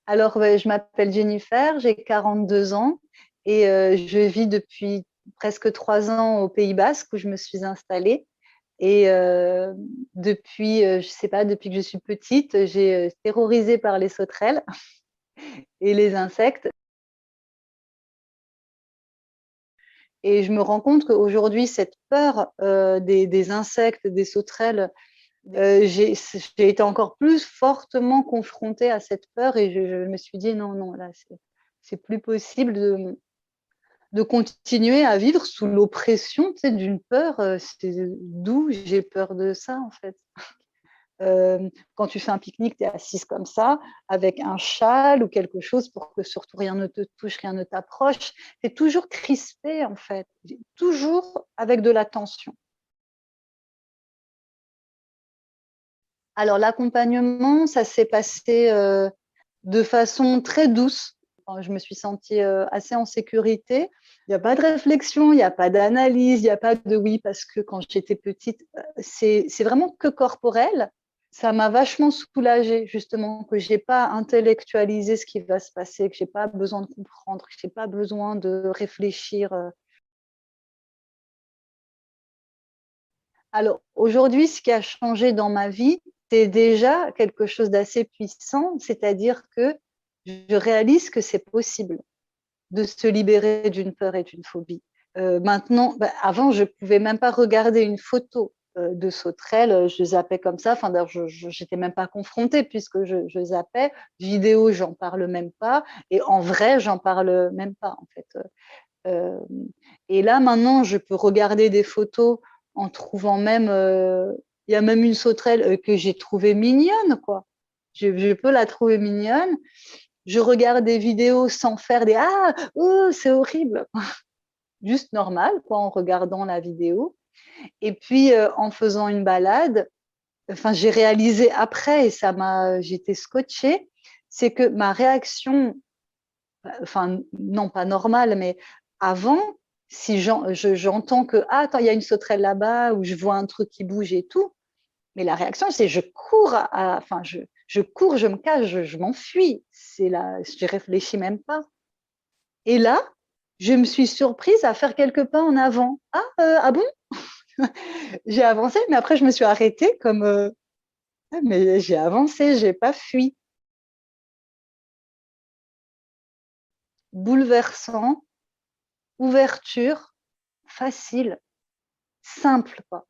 Alors, ouais, je m'appelle Jennifer, j'ai 42 ans et je vis depuis presque 3 ans au Pays Basque où je me suis installée. Et depuis, je sais pas, depuis que je suis petite, j'ai terrorisée par les sauterelles et les insectes. Et je me rends compte qu'aujourd'hui, cette peur des insectes, des sauterelles, j'ai été encore plus fortement confrontée à cette peur et je me suis dit non, non, là, c'est plus possible de continuer à vivre sous l'oppression, tu sais, d'une peur. C'est d'où j'ai peur de ça, en fait. Quand tu fais un pique-nique, tu es assise comme ça, avec un châle ou quelque chose pour que surtout rien ne te touche, rien ne t'approche. Tu es toujours crispée, en fait, toujours avec de la tension. Alors, l'accompagnement, ça s'est passé de façon très douce. Enfin, je me suis sentie assez en sécurité. Il n'y a pas de réflexion, il n'y a pas d'analyse, il n'y a pas de oui, parce que quand j'étais petite, c'est vraiment que corporel. Ça m'a vachement soulagée, justement, que je n'ai pas intellectualisé ce qui va se passer, que je n'ai pas besoin de comprendre, que je n'ai pas besoin de réfléchir. Alors, aujourd'hui, ce qui a changé dans ma vie, c'est déjà quelque chose d'assez puissant, c'est-à-dire que je réalise que c'est possible de se libérer d'une peur et d'une phobie. Maintenant, avant, je ne pouvais même pas regarder une photo de sauterelles, je zappais comme ça. Enfin, d'ailleurs, je n'étais même pas confrontée puisque je zappais. Vidéo, j'en parle même pas. Et en vrai, j'en parle même pas, en fait. Euh, et là, maintenant, je peux regarder des photos en trouvant même. Il y a même une sauterelle que j'ai trouvée mignonne, quoi. Je peux la trouver mignonne. Je regarde des vidéos sans faire des ah, oh, c'est horrible. Juste normal, quoi, en regardant la vidéo. Et puis, en faisant une balade, enfin, j'ai réalisé après, et j'étais scotchée, c'est que ma réaction, enfin, non pas normale, mais avant, si j'entends que, ah, attends, il y a une sauterelle là-bas, ou je vois un truc qui bouge et tout, mais la réaction, c'est je cours, enfin, je cours, je me cache, je m'enfuis. C'est là, je réfléchis même pas. Et là, je me suis surprise à faire quelques pas en avant. Ah bon? J'ai avancé, mais après, je me suis arrêtée comme, ah, mais j'ai avancé, j'ai pas fui. Bouleversant, ouverture, facile, simple, quoi.